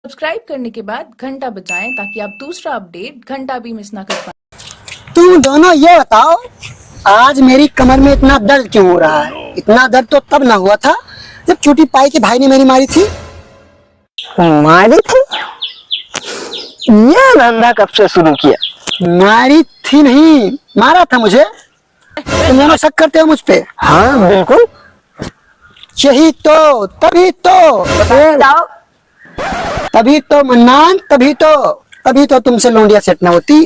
Subscribe करने के बाद घंटा बजाएं ताकि आप दूसरा अपडेट घंटा भी मिस ना कर पाएं। तुम दोनों ये बताओ, आज मेरी कमर में इतना दर्द क्यों हो रहा है? इतना दर्द तो तब ना हुआ था जब छोटी पाई के भाई ने मेरी मारी थी। मारी थी? ये धंधा कब से शुरू किया? मारी थी नहीं, मारा था मुझे। तुम दोनों शक करते हो मुझ पे? हाँ बिल्कुल। यही तो, तभी तो मन्नान, तभी तो तुमसे लौंडिया सेट ना होती।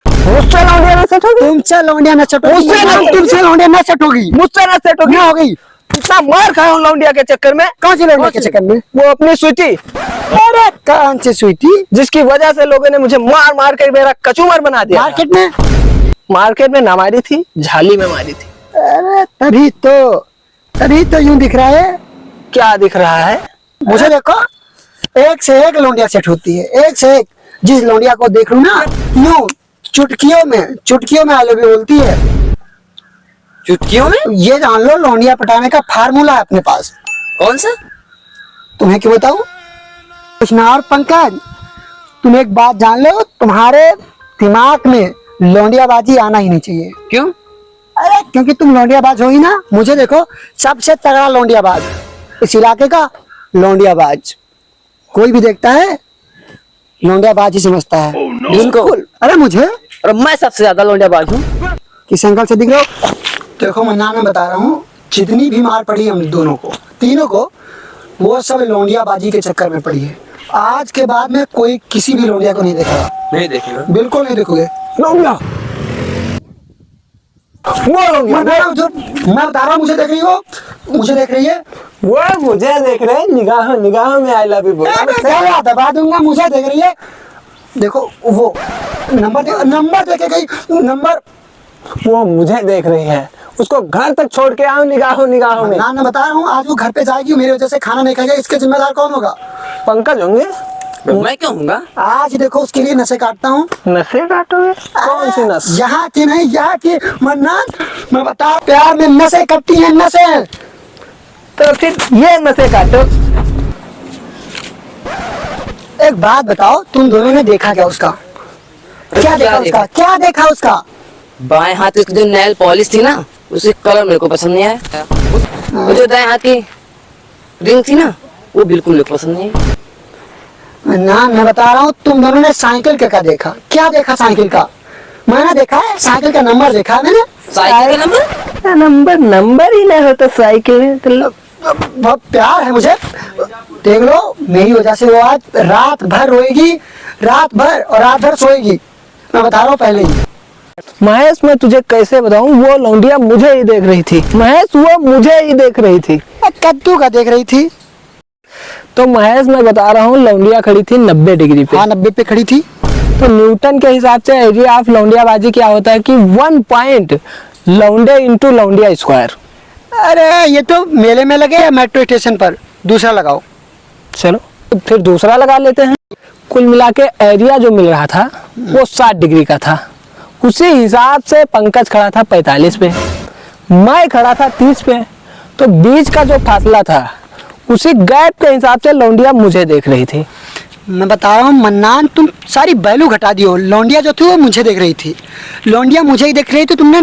मुझसे लौंडिया ना सेट होगी? तुमसे लौंडिया ना सेट होगी। तुमसे लौंडिया ना सेट होगी। मुझसे ना सेट होगी? ना हो गई। इतना मार खाया हूँ लौंडिया के चक्कर में। कौन सी लौंडिया के चक्कर में? वो अपनी स्वीटी। अरे कौन सी स्वीटी? जिसकी वजह से लोगों ने मुझे मार मार कर मेरा कचूमर बना दिया। मार्केट में ना मारी थी, झाली में मारी थी। अरे तभी तो यूं दिख रहा है। क्या दिख रहा है? मुझे देखो, एक से एक लौंडिया सेट होती है, एक से एक। जिस लौंडिया को देख लूं ना, यूं चुटकियों में आई लव यू बोलती है। चुटकियों में? ये जान लो, लौंडिया पटाने का फार्मूला है अपने पास। कौन सा? तुम्हें क्यों बताऊं? कृष्णा और पंकज, तुम एक बात जान लो, तुम्हारे दिमाग में लौंडियाबाजी आना ही नहीं चाहिए। क्यों? अरे क्योंकि तुम लौंडियाबाज हो ही ना। मुझे देखो, सबसे तगड़ा लौंडियाबाज इस इलाके का, लौंडियाबाज। कोई भी देखता है लौंडियाबाज ही समझता है। बिल्कुल। अरे मुझे, और मैं सबसे ज्यादा लौंडियाबाज हूँ। किस एंगल से दिख रहा हो? देखो मन्ना, मैं बता रहा हूँ, जितनी भी मार पड़ी हम दोनों को, तीनों को, वो सब लौंडियाबाजी के चक्कर में पड़ी है। आज के बाद में कोई किसी भी लौंडिया को नहीं देखेगा। नहीं देखेगा? बिल्कुल नहीं देखोगे। लौंडिया? मैं बता रहा हूँ, मुझे देख रही हो? मुझे देख रही है? वो मुझे देख रहे हैं, निगाहों में आई लव यू बोला। दबा दूंगा। मुझे देख रही है? देखो वो नंबर देखे गई, नंबर। वो मुझे देख रही है, उसको घर तक छोड़ के आओ निगाहों में। ना मैं बता रहा हूँ, आज वो घर पे जाएगी, मेरी वजह से खाना नहीं खाएगा। इसके जिम्मेदार कौन होगा? पंकज होंगे। मैं क्यों होऊंगा? आज देखो, उसके लिए नशे काटता हूँ। नशे काटोगे? कौन सी नस? यहाँ की नहीं, यहाँ की। मन्नान, मैं बता, प्यार में नशे कटती हैं, नशे। तो फिर ये नशे काटो। एक बात बताओ, तुम दोनों ने देखा क्या उसका? क्या देखा उसका? बाएं हाथ की जो नेल पॉलिश थी ना, उसके कलर मेरे को पसंद नहीं आया। वो जो दाएं हाथ की रिंग थी ना, वो बिल्कुल मेरे को पसंद नहीं आई। ना मैं बता रहा हूँ, तुम दोनों ने साइकिल का क्या देखा साइकिल का? मैंने देखा है, साइकिल का नंबर देखा है मैंने। साइकिल का नंबर ही नहीं होता साइकिल। बहुत प्यार है मुझे। देख लो, मेरी वजह से वो आज रात भर रोएगी, रात भर सोएगी। मैं बता रहा हूँ पहले ही। महेश, मैं तुझे कैसे बताऊं, वो लौंडिया मुझे ही देख रही थी। महेश, वो मुझे ही देख रही थी। कद्दू का देख रही थी? तो महेश, मैं बता रहा हूँ, लौंडिया खड़ी थी 90 डिग्री पे। हाँ, 90 पे खड़ी थी। तो न्यूटन के हिसाब से एरिया ऑफ लौंडियाबाजी क्या होता है कि 1 पॉइंट लौंडे इंटू लौंडिया स्क्वायर। अरे ये तो मेले में लगे, मेट्रो स्टेशन पर। दूसरा लगाओ। चलो फिर दूसरा लगा लेते हैं। कुल मिला के एरिया जो मिल रहा था वो 60 डिग्री का था। उसी हिसाब से पंकज खड़ा था 45 पे, मैं खड़ा था 30 पे। तो बीच का जो फासला था, उसी गैप के हिसाब से लौंडिया मुझे देख रही थी। मैं बता रहा हूँ मन्नान, तुम सारी वैल्यू घटा दियो। लौंडिया जो थी वो मुझे देख रही थी, लौंडिया मुझे ही देख रही थी। तुमने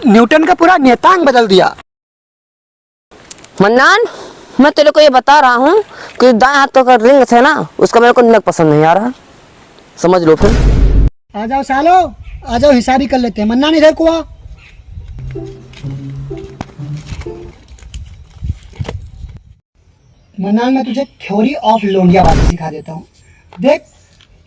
न्यूटन का पूरा नियतांक बदल दिया। मन्नान, मैं तेरे को ये बता रहा हूँ कि दाएं हाथ का रिंग है ना, उसका मेरे को नग पसंद नहीं आ रहा। समझ लो फिर। आ जाओ सालो, आ जाओ, हिसाब ही कर लेते हैं। मन्नान इधर को आ। मन्नान, मैं तुझे थ्योरी ऑफ लौंडियाबाजी सिखा देता हूँ। देख,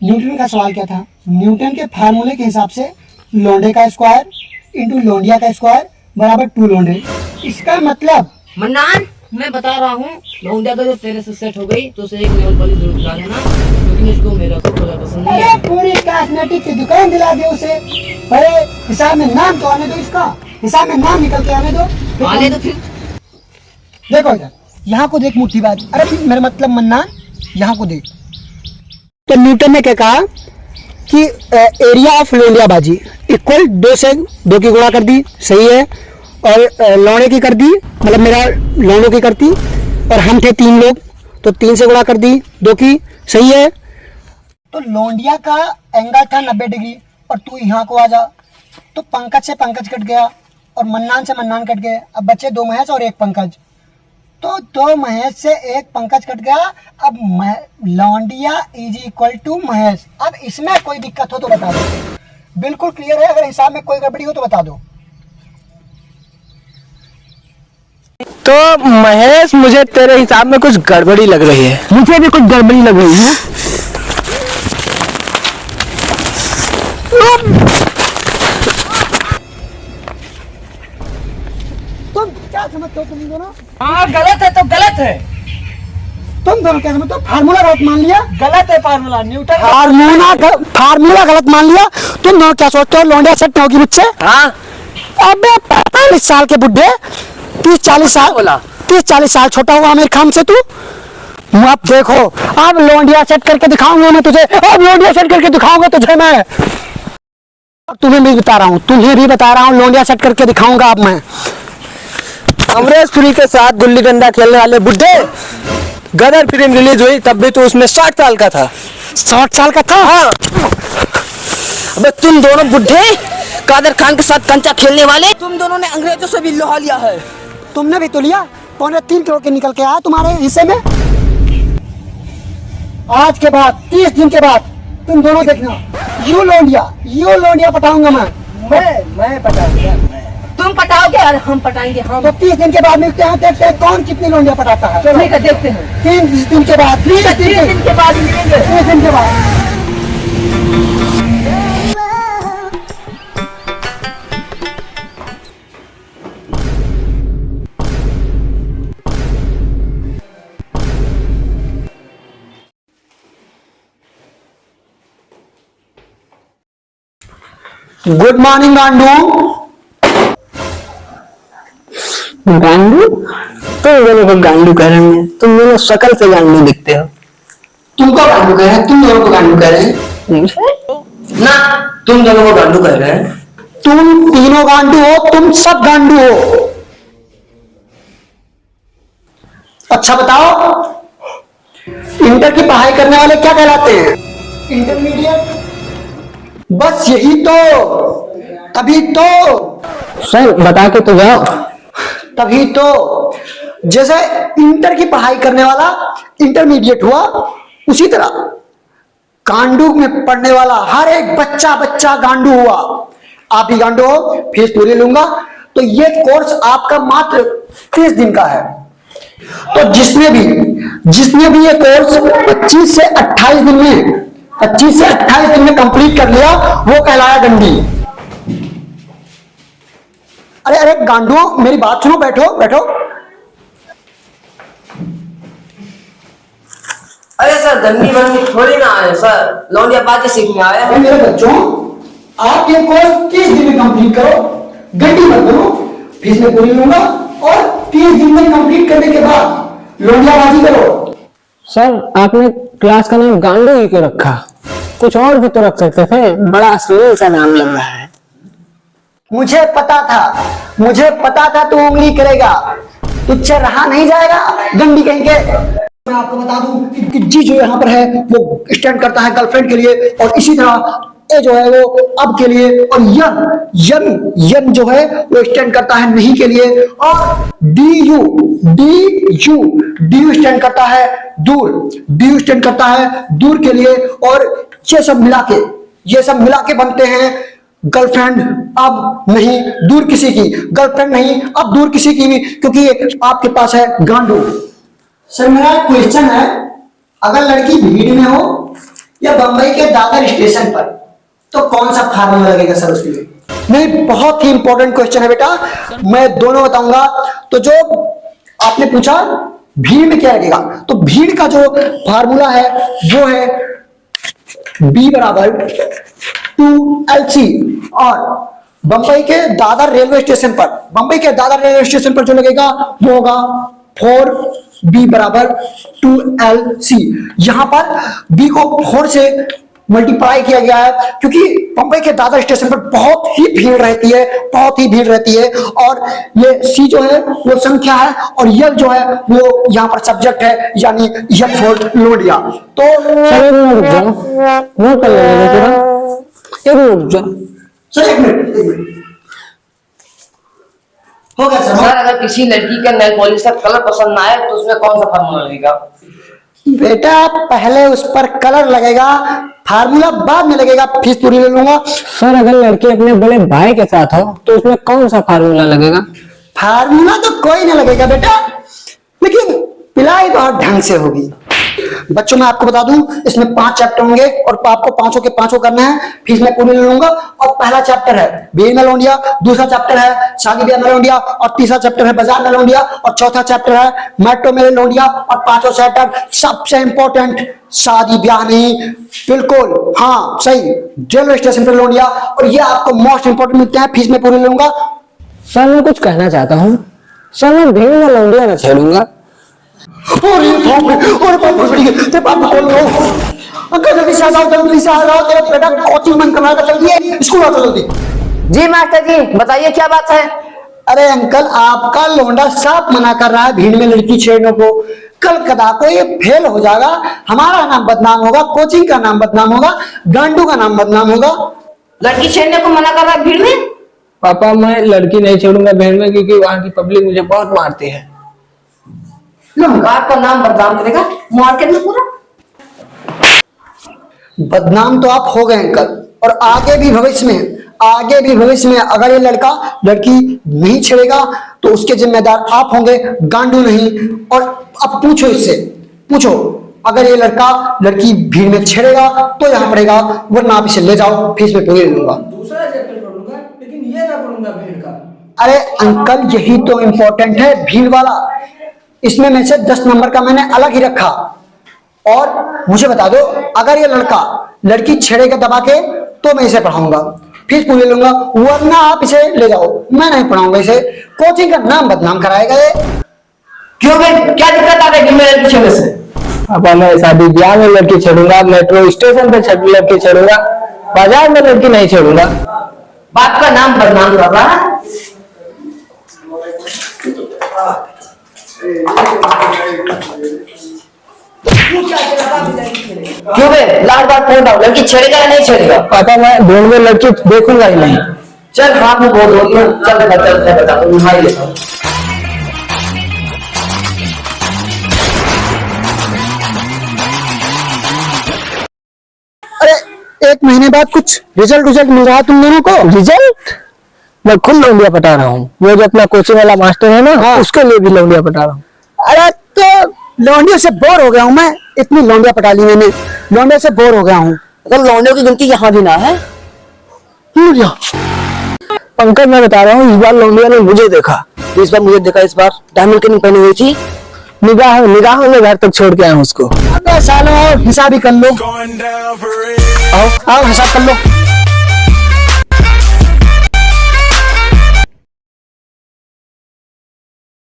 न्यूटन का सवाल क्या था? न्यूटन के फार्मूले के हिसाब से लौंडे का स्क्वायर इंटू लौंडिया का स्क्वायर बराबर 2 लौंडे। इसका मतलब मन्नान, मैं बता रहा हूँ, लौंडिया तो जो तेरे से सेट हो गई, तो उसे एक नेल पॉलिश जरूर दिला देना, क्योंकि इसको मेरा को थोड़ा पसंद नहीं है। पूरी कॉस्मेटिक की दुकान दिला दे उसे। अरे हिसाब में नाम तो आने दो, इसका हिसाब में नाम निकल के आने दो। आने तो फिर देखो इधर, यहाँ को देख मुट्ठीबाज। अरे मेरा मतलब मन्नान, यहाँ को देख। तो न्यूटन ने क्या कहा कि एरिया ऑफ लौंडियाबाजी इक्वल 2 से 2 की गुणा कर दी, सही है। और लौंडे की कर दी, मतलब मेरा लौंडों की करती, और हम थे 3 लोग, तो 3 से गुणा कर दी 2 की, सही है। तो लौंडिया का एंगल था 90 डिग्री और तू यहाँ को आ जा, तो पंकज से पंकज कट गया और मन्नान से मन्नान कट गए। अब बचे 2 महेश और 1 पंकज, तो 2 महेश से 1 पंकज कट गया। अब लौंडिया इज इक्वल टू महेश। अब इसमें कोई दिक्कत हो तो बता दो, बिल्कुल क्लियर है। अगर हिसाब में कोई गड़बड़ी हो तो बता दो। तो महेश, मुझे तेरे हिसाब में कुछ गड़बड़ी लग रही है। मुझे भी कुछ गड़बड़ी लग रही है। तुम क्या समझते हो तुम दोनों? हाँ गलत है तो गलत है। तुम दोनों क्या समझते हो? फार्मूला गलत मान लिया। गलत है फार्मूला, न्यूटन फार्मूला गलत मान लिया। तुम दोनों क्या सोचते हो लौंडिया सेट होगी मुझसे? हाँ, अबे 45 साल के बुढ़े, 30-40 साल बोला 30-40 साल छोटा हुआ मेरे खाम से तू। अब देखो, अब लौंडिया सेट करके दिखाऊंगा मैं तुझे। अब लौंडिया सेट करके दिखाऊंगा तुझे मैं। तुम्हें भी बता रहा हूँ, तुम्हें भी बता रहा हूँ, लौंडिया सेट करके दिखाऊंगा अब मैं। अमरीश पुरी के साथ गुल्ली डंडा खेलने वाले बुड्ढे, गदर फिल्म रिलीज हुई तब भी तो उसमें 60 साल का था। 60 साल का था? हाँ। अबे तुम दोनों बुढ़े कादर खान के साथ कंचा खेलने वाले, तुम दोनों ने अंग्रेजों से भी लोहा लिया है। तुमने भी तो लिया। 3.25 करोड़ के निकल के आया तुम्हारे हिस्से में। आज के बाद 30 दिन के बाद तुम दोनों देखना, यू लौंडिया पटाऊंगा मैं पटाऊंगा। तुम पटाओगे और हम पटाएंगे। हम तो 30 दिन के बाद मिलते हैं, देखते हैं कौन कितनी लौंडिया पटाता है। ठीक है, देखते हैं। 30 दिन के बाद, 30 दिन के बाद मिलेंगे। 30 दिन के बाद। गुड मॉर्निंग गांडू। गांडू? तुम दोनों को गांडू कह रहे हैं? तुम दोनों शकल से गांडू दिखते हो। तुमको गांडू कह रहे हैं? तुम दोनों को गांडू कह रहे हैं? ना, तुम दोनों को गांडू कह रहे हैं। तुम तीनों गांडू हो, तुम सब गांडू हो। अच्छा बताओ, इंटर की पढ़ाई करने वाले क्या कहलाते हैं? इंटरमीडिएट। बस यही तो, तभी तो, सर बता के तो जाओ। तभी तो जैसे इंटर की पढ़ाई करने वाला इंटरमीडिएट हुआ, उसी तरह गांडू में पढ़ने वाला हर एक बच्चा गांडू हुआ। आप भी गांडू हो, फीस पूरी लूंगा। तो ये कोर्स आपका मात्र 30 दिन का है। तो जिसने भी ये कोर्स 25 से 28 दिन में कंप्लीट कर लिया, वो कहलाया गंडी। अरे गांडुओं, मेरी बात सुनो, बैठो। अरे सर, गंदी बननी थोड़ी ना आए सर, लौंडिया बातें सीखने आए हैं। मेरे बच्चों, आप ये कोर्स 30 दिन में कंप्लीट करो, गंडी मत बनो। फीस में पूरी लूंगा और 30 दिन में कंप्लीट करने के बाद लौंडियाबाजी करो। सर आपने क्लास का नाम गांडू ही क्यों रखा? कुछ और भी तो रख सकते थे, बड़ा अश्लील सा नाम लग रहा है। मुझे पता था तू उंगली करेगा, तुझसे रहा नहीं जाएगा गंडी कहीं के। मैं आपको बता दूं कि जी जो यहाँ पर है वो स्टैंड करता है गर्लफ्रेंड के लिए, और इसी तरह ए जो है वो अब के लिए, और यन जो है वो स्टैंड करता है नहीं के लिए, और डी यू स्टैंड करता है दूर के लिए। और ये सब मिला के बनते हैं गर्लफ्रेंड अब नहीं दूर किसी की, गर्लफ्रेंड नहीं अब दूर किसी की भी, क्योंकि आपके पास है गांडू। सर मेरा एक क्वेश्चन है, अगर लड़की भीड़ में हो या बंबई के दादर स्टेशन पर, तो कौन सा फार्मूला लगेगा सर उसके लिए? नहीं, बहुत ही इंपॉर्टेंट क्वेश्चन है बेटा, मैं दोनों बताऊंगा। तो जो आपने पूछा भीड़ में क्या लगेगा, तो भीड़ का जो फार्मूला है वो है B बराबर 2LC। और बंबई के दादर रेलवे स्टेशन पर जो लगेगा वो होगा 4B बराबर 2LC। यहां पर B को 4 से मल्टीप्लाई किया गया है, क्योंकि बम्बई के दादर स्टेशन पर बहुत ही भीड़ रहती है, बहुत ही भीड़ रहती है। और ये सी जो है वो संख्या है, और यल जो है वो यहाँ पर सब्जेक्ट है, यानी यल फॉर लोडिया। तो चलो रुक जाओ, नोट कर लेंगे तुरंत। एक मिनट रुक जाओ। सर एक मिनट हो गया सर सर। अगर किसी लड़की का नेल पॉलिश का कलर पसंद ना आए तो उसमें कौन सा फार्मूला लगेगा? बेटा पहले उस पर कलर लगेगा, फार्मूला बाद में लगेगा, फीस पूरी ले लूंगा। सर अगर लड़की अपने बड़े भाई के साथ हो तो उसमें कौन सा फार्मूला लगेगा? फार्मूला तो कोई नहीं लगेगा बेटा, लेकिन पिलाई बहुत ढंग से होगी। बच्चों मैं आपको बता दूं, इसमें 5 चैप्टर होंगे और आपको पांचों के पांचों करना है, फीस मैं पूरी ले लूंगा। और पहला चैप्टर है बीर में लौंडिया, दूसरा चैप्टर है शादी ब्याह में लौंडिया, और तीसरा चैप्टर है बाजार में लौंडिया, और चौथा चैप्टर है मेट्रो में लौंडिया, और पांचों चैप्टर सबसे इंपॉर्टेंट शादी ब्याह नहीं, बिल्कुल हाँ सही, रेलवे स्टेशन पर लौंडिया। और ये आपको मोस्ट इंपॉर्टेंट मिलते हैं, फीस में पूरी ले लूंगा। सर मैं कुछ कहना चाहता हूँ, सर मैं भीड़ में लौंडिया न छेड़ूंगा। तेरे बाप को लो अंकल, जल्दी से आ जाओ, जल्दी से आ जाओ, तेरा बेटा कोचिंग मन कर रहा था, जल्दी स्कूल आ जाओ जल्दी। जी मास्टर जी बताइए क्या बात है? अरे अंकल आपका लौंडा साफ मना कर रहा है भीड़ में लड़की छेड़ने को। कल कदा को ये फेल हो जाएगा, हमारा नाम बदनाम होगा, कोचिंग का नाम बदनाम होगा, गांडू का नाम बदनाम होगा। लड़की छेड़ने को मना कर रहा है भीड़ में? पापा मैं लड़की नहीं छेड़ूंगा भीड़ में, क्योंकि वहाँ की पब्लिक मुझे बहुत मारती है। आपका नाम बदनाम करेगा मार्केट में पूरा। बदनाम तो आप हो गए अंकल, और आगे भी भविष्य में अगर ये लड़का लड़की नहीं छेड़ेगा तो उसके जिम्मेदार आप होंगे, गांडू नहीं। और अब पूछो इससे, पूछो अगर ये लड़का लड़की भीड़ में छेड़ेगा तो यहाँ पड़ेगा, वरना आप इसे ले जाओ, फीस में पूरी ले लूंगा। दूसरा चैप्टर पढ़ूंगा लेकिन ये ना पढ़ूंगा भीड़ का। अरे अंकल यही तो इंपॉर्टेंट है, भीड़ वाला। इसमें में से 10 नंबर का मैंने अलग ही रखा। और मुझे बता दो, अगर ये लड़का लड़की छेड़ेगा दबा के तो मैं इसे पढ़ाऊंगा, फीस पूरी ले लूंगा, वरना आप इसे ले जाओ, मैं नहीं पढ़ाऊंगा इसे, कोचिंग का नाम बदनाम कराएगा ये। क्यों भाई क्या दिक्कत आ रही है लड़की छेड़ने से? पापा मैं शादी ब्याह में लड़की छेड़ूंगा, मेट्रो स्टेशन पे लड़की छेड़ूंगा, बाजार में लड़की नहीं छेड़ूंगा। बाप का नाम बदनाम कर रहा है। क्यों बे लाख बार फोन डाल, लड़की छेड़ेगा या नहीं छेड़ेगा? पापा मैं भीड़ में लड़की देखूंगा ही नहीं। चल हाथ में बहुत होती है, चल बता तू भाई लेता हूँ। अरे 1 महीने बाद कुछ रिजल्ट मिल रहा है तुम दोनों को? रिजल्ट? मैं खुद लौंडिया पटा रहा हूँ, वो जो अपना कोचिंग वाला मास्टर है ना, हाँ। उसके लिए भी लौंडिया पटा रहा हूँ। अरे तो लौंडियों से बोर हो गया हूँ मैं, इतनी लौंडिया पटा ली मैंने, लौंडिया से बोर हो गया हूँ। अगर लौंडियों की गिनती यहाँ भी ना है। पंकज मैं बता रहा हूँ, इस बार लौंडिया ने मुझे देखा। इस बार मुझे देखा, इस बार डायमंड की नहीं पहनी हुई थी। निगाहों में घर तक छोड़ के आया हूँ उसको। सालों हिसाब ही कर लो, आओ हिसाब कर लो।